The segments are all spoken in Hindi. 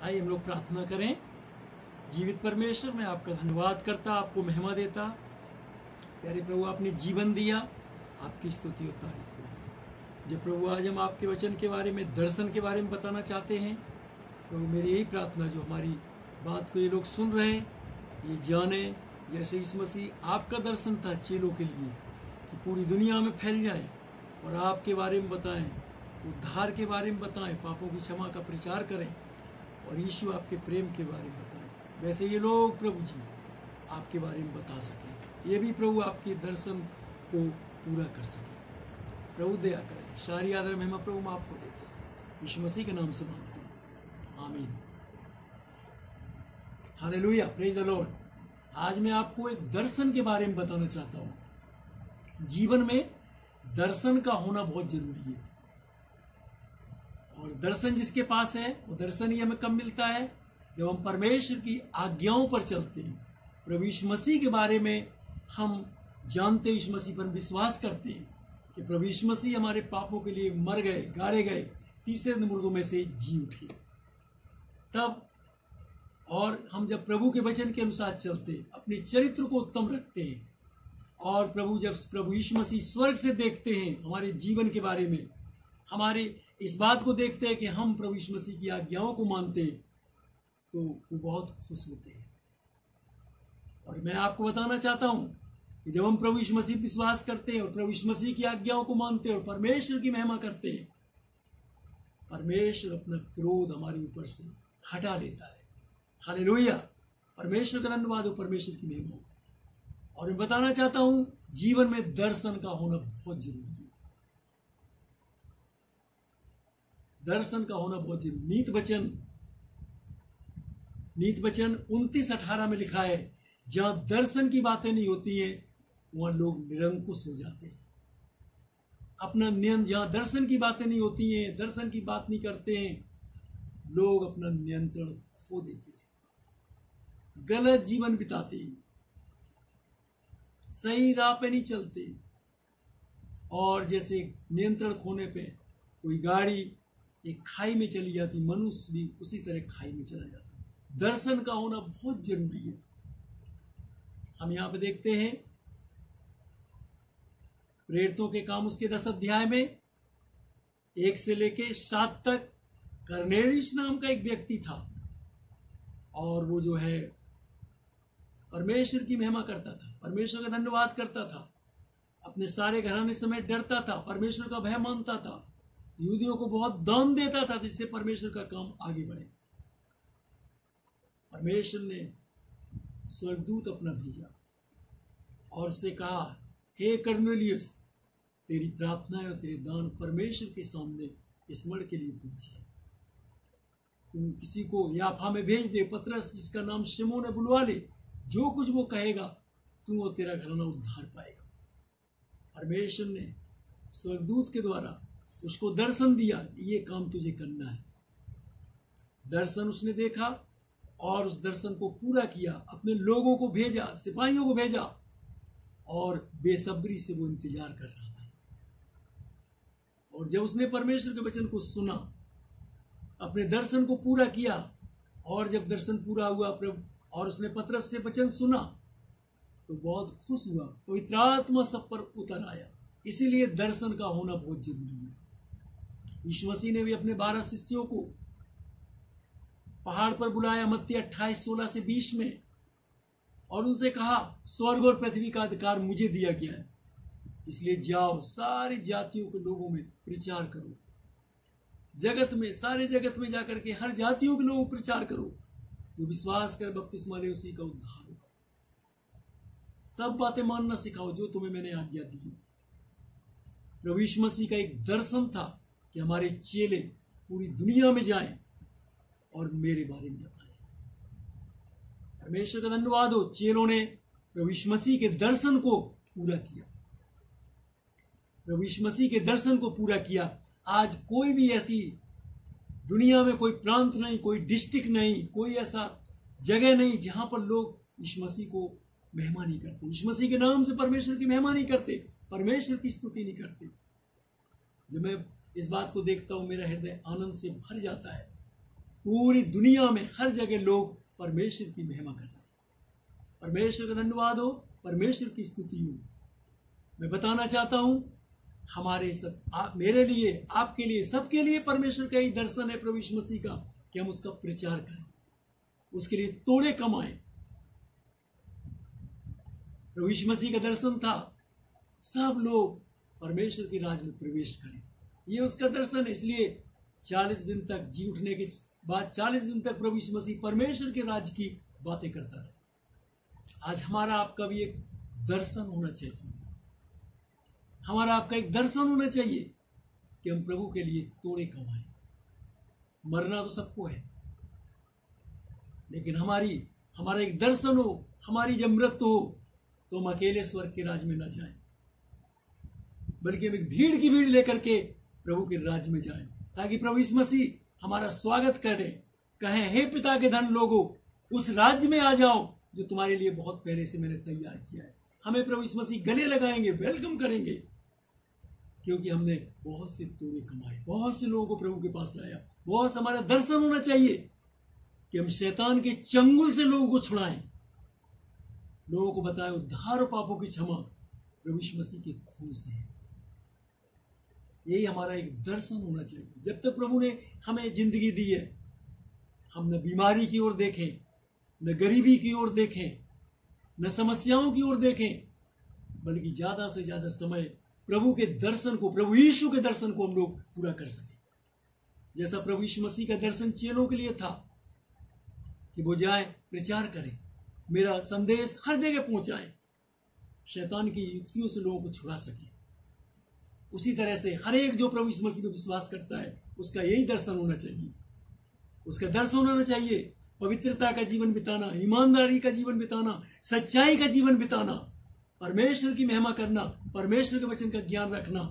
आइए हम लोग प्रार्थना करें। जीवित परमेश्वर, मैं आपका धन्यवाद करता, आपको महिमा देता। प्यारे प्रभु, आपने जीवन दिया, आपकी स्तुति और तारीफ हो। जब प्रभु आज हम आपके वचन के बारे में, दर्शन के बारे में बताना चाहते हैं, प्रभु मेरी यही प्रार्थना, जो हमारी बात को ये लोग सुन रहे हैं, ये जाने जैसे यीशु मसीह आपका दर्शन था चेलों के लिए, कि पूरी दुनिया में फैल जाए और आपके बारे में बताएं, उद्धार के बारे में बताएं, पापों की क्षमा का प्रचार करें और यीशु आपके प्रेम के बारे में बताएं। वैसे ये लोग प्रभु जी आपके बारे में बता सकें, ये भी प्रभु आपके दर्शन को पूरा कर सकें। प्रभु दया करें। सारी आदर महिमा प्रभु हम आपको देते हैं, यीशु मसीह के नाम से मांगते हैं, आमीन। Hallelujah, praise the Lord. आज मैं आपको एक दर्शन के बारे में बताना चाहता हूँ। जीवन में दर्शन का होना बहुत जरूरी है, और दर्शन जिसके पास है वो दर्शन ही हमें कब मिलता है? जब हम परमेश्वर की आज्ञाओं पर चलते हैं, प्रभु यीशु मसीह के बारे में हम जानते, यीशु मसीह पर विश्वास करते हैं कि प्रभु यीशु मसीह हमारे पापों के लिए मर गए, गाड़े गए, तीसरे दिन मुर्दों में से जी उठे। तब और हम जब प्रभु के वचन के अनुसार चलते, अपने चरित्र को उत्तम रखते हैं, और जब प्रभु यीशु मसीह स्वर्ग से देखते हैं हमारे जीवन के बारे में, हमारे इस बात को देखते हैं कि हम प्रभु यीशु मसीह की आज्ञाओं को मानते हैं, तो वो बहुत खुश होते हैं। और मैं आपको बताना चाहता हूं कि जब हम प्रभु यीशु मसीह विश्वास करते हैं और प्रभु यीशु मसीह की आज्ञाओं को मानते हैं और परमेश्वर की महिमा करते हैं, परमेश्वर अपना क्रोध हमारे ऊपर से हटा देता है। हालेलुया, परमेश्वर का धन्यवाद हो, परमेश्वर की महिमा हो। और मैं बताना चाहता हूं, जीवन में दर्शन का होना बहुत जरूरी है। दर्शन का होना बहुत जरूरी। नीत वचन 29:18 में लिखा है, जहां दर्शन की बातें नहीं होती हैं वहां लोग निरंकुश हो जाते हैं। अपना नियंत्रण, जहां दर्शन की बातें नहीं होती हैं, दर्शन की बात नहीं करते हैं, लोग अपना नियंत्रण खो देते हैं, गलत जीवन बिताते हैं, सही राह पे नहीं चलते। और जैसे नियंत्रण खोने पे कोई गाड़ी एक खाई में चली जाती, मनुष्य भी उसी तरह खाई में चला जाता। दर्शन का होना बहुत जरूरी है। हम यहाँ पे देखते हैं प्रेरितों के काम उसके 10 अध्याय में 1 से लेके 7 तक कर्नेलियुस नाम का एक व्यक्ति था, और वो जो है परमेश्वर की महिमा करता था, परमेश्वर का धन्यवाद करता था, अपने सारे घराने समेत डरता था, परमेश्वर का भय मानता था, यहूदियों को बहुत दान देता था जिससे परमेश्वर का काम आगे बढ़े। परमेश्वर ने स्वर्गदूत अपना भेजा और उससे कहा, हे कर्नेलियुस, तेरी प्रार्थनाएं और तेरे दान परमेश्वर के सामने स्मरण के लिए पूछे। तुम किसी को याफा में भेज दे, पतरस जिसका नाम शिमोन है बुलवा ले, जो कुछ वो कहेगा तू और तेरा घराना उद्धार पाएगा। परमेश्वर ने स्वर्गदूत के द्वारा उसको दर्शन दिया, ये काम तुझे करना है। दर्शन उसने देखा और उस दर्शन को पूरा किया, अपने लोगों को भेजा, सिपाहियों को भेजा, और बेसब्री से वो इंतजार कर रहा था। और जब उसने परमेश्वर के वचन को सुना, अपने दर्शन को पूरा किया, और जब दर्शन पूरा हुआ और उसने पतरस से वचन सुना, तो बहुत खुश हुआ, पवित्र आत्मा सब पर उतर आया। इसीलिए दर्शन का होना बहुत जरूरी है। यीशु मसीह ने भी अपने 12 शिष्यों को पहाड़ पर बुलाया, मत्ती 28:16-20 में, और उनसे कहा, स्वर्ग और पृथ्वी का अधिकार मुझे दिया गया है, इसलिए जाओ, सारी जातियों के लोगों में प्रचार करो, जगत में, सारे जगत में जाकर के हर जातियों के लोगों को प्रचार करो, जो विश्वास कर बपतिस्मा ले उसी का उद्धार होगा। सब बातें मानना सिखाओ जो तुम्हें मैंने आज्ञा दी। प्रभु यीशु मसीह का एक दर्शन था कि हमारे चेले पूरी दुनिया में जाएं और मेरे बारे में बताएं। परमेश्वर का धन्यवाद हो, चेलों ने प्रभु यीशु मसीह के दर्शन को पूरा किया। प्रभु यीशु मसीह के दर्शन को पूरा किया। आज कोई भी ऐसी दुनिया में कोई प्रांत नहीं, कोई डिस्ट्रिक्ट नहीं, कोई ऐसा जगह नहीं जहां पर लोग यीशु मसीह को महिमा नहीं करते, यीशु मसीह के नाम से परमेश्वर की महिमा नहीं करते, परमेश्वर की स्तुति नहीं करते। जब मैं इस बात को देखता हूं, मेरा हृदय आनंद से भर जाता है पूरी दुनिया में हर जगह लोग परमेश्वर की महिमा कर रहे हैं। परमेश्वर का धन्यवाद हो, परमेश्वर की स्तुति हो। मैं बताना चाहता हूँ हमारे सब मेरे लिए, आपके लिए, सबके लिए परमेश्वर का ही दर्शन है प्रभु यीशु मसीह का, कि हम उसका प्रचार करें, उसके लिए तोड़े कमाएं। प्रभु यीशु मसीह का दर्शन था सब लोग परमेश्वर के राज में प्रवेश करें, ये उसका दर्शन है। इसलिए 40 दिन तक जी उठने के बाद 40 दिन तक प्रभु यीशु मसीह परमेश्वर के राज की बातें करता है। आज हमारा आपका भी एक दर्शन होना चाहिए, हमारा आपका एक दर्शन होना चाहिए कि हम प्रभु के लिए तोड़े कमाएं। मरना तो सबको है, लेकिन हमारा एक दर्शन हो, हमारी जब मृत्यु हो तो हम अकेले स्वर्ग के राज में न जाएं, बल्कि हम एक भीड़ की भीड़ लेकर के प्रभु के राज में जाएं, ताकि प्रभु यीशु मसीह हमारा स्वागत करें, कहें हे पिता के धन लोगों, उस राज्य में आ जाओ जो तुम्हारे लिए बहुत पहले से मैंने तैयार किया है। हमें प्रभु यीशु मसीह गले लगाएंगे, वेलकम करेंगे, क्योंकि हमने बहुत से तोड़े कमाए, बहुत से लोगों को प्रभु के पास लाया। बहुत हमारा दर्शन होना चाहिए कि हम शैतान के चंगुल से लोगों को छुड़ाएं, लोगों को बताएं उद्धार और पापों की क्षमा प्रभु यीशु मसीह के खून से है। यही हमारा एक दर्शन होना चाहिए। जब तक प्रभु ने हमें जिंदगी दी है, हम न बीमारी की ओर देखें, न गरीबी की ओर देखें, न समस्याओं की ओर देखें, बल्कि ज्यादा से ज्यादा समय प्रभु के दर्शन को, प्रभु यीशु के दर्शन को हम लोग पूरा कर सकें। जैसा प्रभु यीशु मसीह का दर्शन चेलों के लिए था कि वो जाए प्रचार करें, मेरा संदेश हर जगह पहुंचाएं, शैतान की युक्तियों से लोगों को छुड़ा सके। उसी तरह से हर एक जो प्रभु यीशु मसीह पर विश्वास करता है उसका यही दर्शन होना चाहिए। उसका दर्शन होना चाहिए पवित्रता का जीवन बिताना, ईमानदारी का जीवन बिताना, सच्चाई का जीवन बिताना, परमेश्वर की महिमा करना, परमेश्वर के वचन का ज्ञान रखना,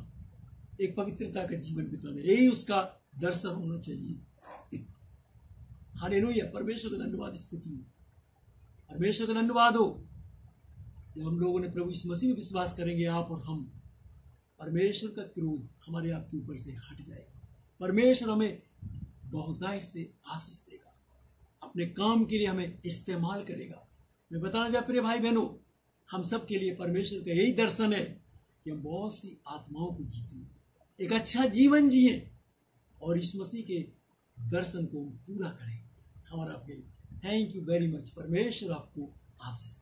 एक पवित्रता का जीवन बिताना, यही उसका दर्शन होना चाहिए। हालेलुया, परमेश्वर का धन्यवाद, स्तुति हो, परमेश्वर का धन्यवाद हो। जब हम लोगों ने प्रभु यीशु मसीह में विश्वास करेंगे, आप और हम, परमेश्वर का क्रोध हमारे आपके ऊपर से हट जाएगा। परमेश्वर हमें बहुतायत से आशीष देगा, अपने काम के लिए हमें इस्तेमाल करेगा। मैं बताना चाहता प्रिय भाई बहनों, हम सब के लिए परमेश्वर का यही दर्शन है कि हम बहुत सी आत्माओं को जीतें, एक अच्छा जीवन जिए और यीशु मसीह के दर्शन को पूरा करें। हमारा थैंक यू वेरी मच। परमेश्वर आपको आशीष